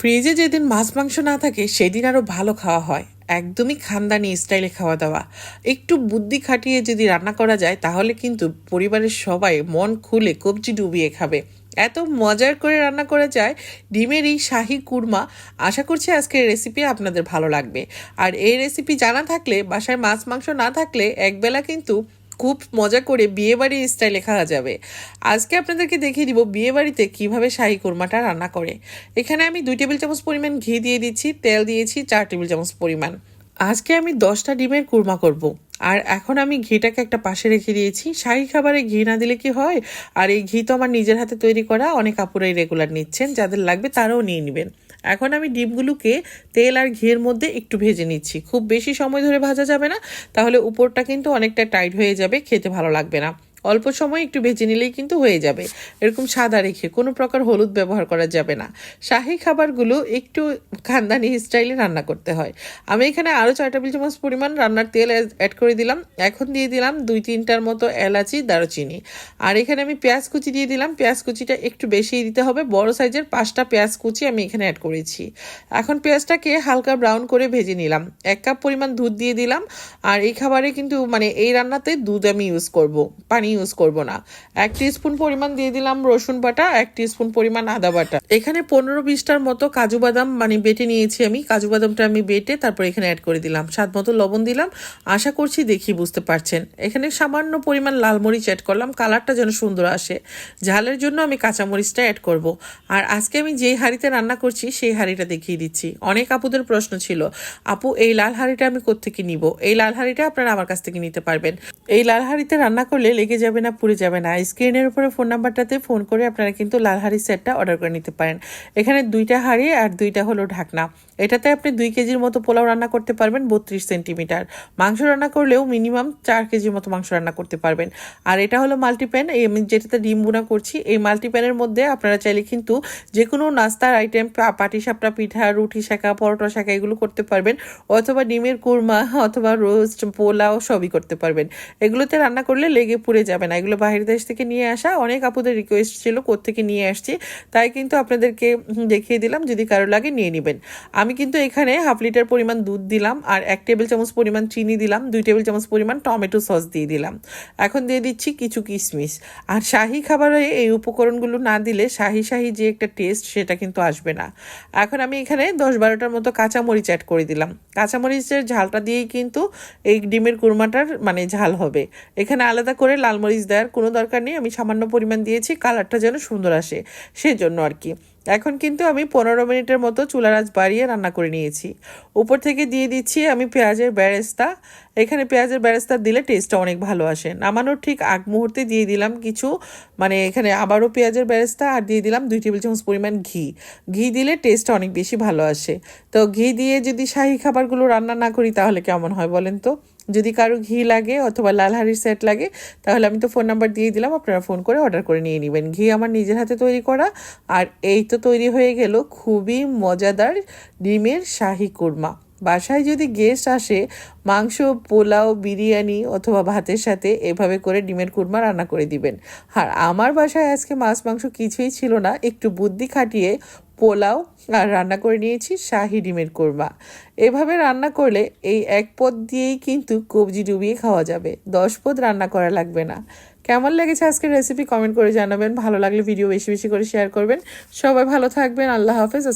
ফ্রিজে যেদিন মাছ মাংস না থাকে সেদিন আরও ভালো খাওয়া হয়। একদমই খানদানি স্টাইলে খাওয়া দাওয়া। একটু বুদ্ধি খাটিয়ে যদি রান্না করা যায় তাহলে কিন্তু পরিবারের সবাই মন খুলে কবজি ডুবিয়ে খাবে। এত মজার করে রান্না করা যায় ডিমের এই শাহী কুরমা। আশা করছি আজকের রেসিপি আপনাদের ভালো লাগবে। আর এই রেসিপি জানা থাকলে, বাসায় মাছ মাংস না থাকলে একবেলা কিন্তু খুব মজা করে বিয়েবাড়ির স্টাইলে খাওয়া যাবে। আজকে আপনাদেরকে দেখিয়ে দিব বিয়েবাড়িতে কিভাবে শাহী কোরমাটা রান্না করে। এখানে আমি 2 টেবিল চামচ পরিমাণ ঘি দিয়ে দিচ্ছি, তেল দিয়েছি 4 টেবিল চামচ পরিমাণ। আজকে আমি 10টা ডিমের কুরমা করব। আর এখন আমি ঘিটাকে একটা পাশে রেখে দিয়েছি। শাহী খাবারে ঘি না দিলে কি হয়? আর এই ঘি তো আমার নিজের হাতে তৈরি করা, অনেক আপুরাই রেগুলার নিচ্ছেন, যাদের লাগবে তারাও নিয়ে নেবেন। এখন আমি ডিমগুলোকে তেল আর ঘিয়ের মধ্যে একটু ভেজে নিচ্ছি। খুব বেশি সময় ধরে ভাজা যাবে না, তাহলে উপরটা কিন্তু অনেকটা টাইট হয়ে যাবে, খেতে ভালো লাগবে না। অল্প সময় একটু ভেজে নিলেই কিন্তু হয়ে যাবে। এরকম সাদা রেখে, কোনো প্রকার হলুদ ব্যবহার করা যাবে না। শাহী খাবারগুলো একটু খানদানি স্টাইলে রান্না করতে হয়। আমি এখানে আরও 4 টেবিল চামচ পরিমাণ রান্নার তেল অ্যাড করে দিলাম। এখন দিয়ে দিলাম 2-3টার মতো এলাচি, দারুচিনি। আর এখানে আমি পেঁয়াজ কুচি দিয়ে দিলাম। পেঁয়াজ কুচিটা একটু বেশিই দিতে হবে, বড় সাইজের 5টা পেঁয়াজ কুচি আমি এখানে অ্যাড করেছি। এখন পেঁয়াজটাকে হালকা ব্রাউন করে ভেজে নিলাম। 1 কাপ পরিমাণ দুধ দিয়ে দিলাম। আর এই খাবারে কিন্তু এই রান্নাতে দুধ আমি ইউজ করব, পানি ইউজ করব না। 1 টিস্পুন পরিমাণ দিয়ে দিলাম রসুন বাটা, 1 টিস্পুন পরিমাণ আদা বাটা। এখানে 15-20টার মতো কাজু বাদাম বেটে নিয়েছি আমি। কাজু বাদামটা আমি বেটে তারপর এখানে অ্যাড করে দিলাম। স্বাদ মতো লবণ দিলাম। আশা করছি দেখি বুঝতে পারছেন। এখানে সামান্য পরিমাণ লাল মরিচ অ্যাড করলাম, কালারটা যেন সুন্দর আসে। ঝালের জন্য আমি কাঁচামরিচটা অ্যাড করব। আর আজকে আমি যেই হাঁড়িতে রান্না করছি সেই হাঁড়িটা দেখিয়ে দিচ্ছি। অনেক আপুদের প্রশ্ন ছিল, আপু এই লাল হাঁড়িটা আমি কোত্থেকে নিব? এই লাল হাঁড়িটা আপনারা আমার কাছ থেকে নিতে পারবেন। এই লাল হাঁড়িতে রান্না করলে লেগে যাবে না, পুড়ে যাবে না। স্ক্রিনের উপরে ফোন নাম্বারটাতে ফোন করে আপনারা কিন্তু লাল হাঁড়ি সেটটা অর্ডার করে নিতে পারেন। এখানে 2টা হাঁড়ি আর 2টা হলো ঢাকনা। এটাতে আপনি 2 কেজির মতো পোলাও রান্না করতে পারবেন, 32 সেন্টিমিটার। মাংস রান্না করলেও মিনিমাম 4 কেজির মতো মাংস রান্না করতে পারবেন। আর এটা হলো মাল্টিপ্যান, আমি যেটাতে ডিম বুনা করছি। এই মাল্টিপ্যানের মধ্যে আপনারা চাইলে কিন্তু যে কোনো নাস্তার আইটেম, পাটিসাপটা পিঠা, রুটি শাঁকা, পরোটা শাঁকা এগুলো করতে পারবেন, অথবা ডিমের কুরমা, অথবা রোস্ট, পোলাও সবই করতে পারবেন। এগুলোতে রান্না করলে লেগে পুড়ে যাবে না। এগুলো বাহির দেশ থেকে নিয়ে আসা, অনেক আপুদের রিকোয়েস্ট ছিল কোত্থেকে নিয়ে আসছি, তাই কিন্তু আপনাদেরকে দেখিয়ে দিলাম, যদি কারো লাগে নিয়ে নেবেন। আমি কিন্তু এখানে 1/2 লিটার পরিমাণ দুধ দিলাম, আর 1 টেবিল চামচ পরিমাণ চিনি দিলাম, 2 টেবিল চামচ পরিমাণ টমেটো সস দিয়ে দিলাম। এখন দিয়ে দিচ্ছি কিছু কিশমিশ। আর শাহী খাবারে এই উপকরণগুলো না দিলে শাহী শাহী যে একটা টেস্ট, সেটা কিন্তু আসবে না। এখন আমি এখানে 10-12টার মতো কাঁচামরিচ অ্যাড করে দিলাম। কাঁচামরিচের ঝালটা দিয়েই কিন্তু এই ডিমের কুরমাটার ঝাল হবে। এখানে আলাদা করে লাল মরিচ দেওয়ার কোনো দরকার নেই, আমি সামান্য পরিমাণ দিয়েছি কালারটা যেন সুন্দর আসে সেজন্য আর কি। এখন কিন্তু আমি 15 মিনিটের মতো চুলার আঁচ বাড়িয়ে রান্না করে নিয়েছি। উপর থেকে দিয়ে দিচ্ছি আমি পেঁয়াজের বেরেস্তা। এখানে পেঁয়াজের বেরেস্তা দিলে টেস্টটা অনেক ভালো আসে। নামানোর ঠিক আগ মুহূর্তে দিয়ে দিলাম কিছু এখানে আবারও পেঁয়াজের বেরেস্তা, আর দিয়ে দিলাম 2 টেবিল চামচ পরিমাণ ঘি। ঘি দিলে টেস্টটা অনেক বেশি ভালো আসে। তো ঘি দিয়ে যদি শাহী খাবারগুলো রান্না না করি তাহলে কেমন হয় বলেন তো? যদি কারো ঘি লাগে অথবা লাল হাঁড়ির সেট লাগে, তাহলে আমি তো ফোন নাম্বার দিয়ে দিলাম, আপনারা ফোন করে অর্ডার করে নিয়ে নেবেন। ঘি আমার নিজের হাতে তৈরি করা। আর এই তো তৈরি হয়ে গেল খুবই মজাদার ডিমের শাহী কুরমা। বাসায় যদি গেস্ট আসে, মাংস, পোলাও, বিরিয়ানি অথবা ভাতের সাথে এভাবে করে ডিমের কুরমা রান্না করে দিবেন। আর আমার বাসায় আজকে মাছ মাংস কিছুই ছিল না, একটু বুদ্ধি খাটিয়ে পোলাও আর রান্না করে নিয়েছি শাহী ডিমের কুরমা। এভাবে রান্না করলে এই 1 পদ দিয়েই কিন্তু কবজি ডুবিয়ে খাওয়া যাবে, 10 পদ রান্না করা লাগবে না। কেমন লেগেছে আজকের রেসিপি কমেন্ট করে জানাবেন। ভালো লাগলে ভিডিও বেশি বেশি করে শেয়ার করবেন। সবাই ভালো থাকবেন। আল্লাহ হাফেজ।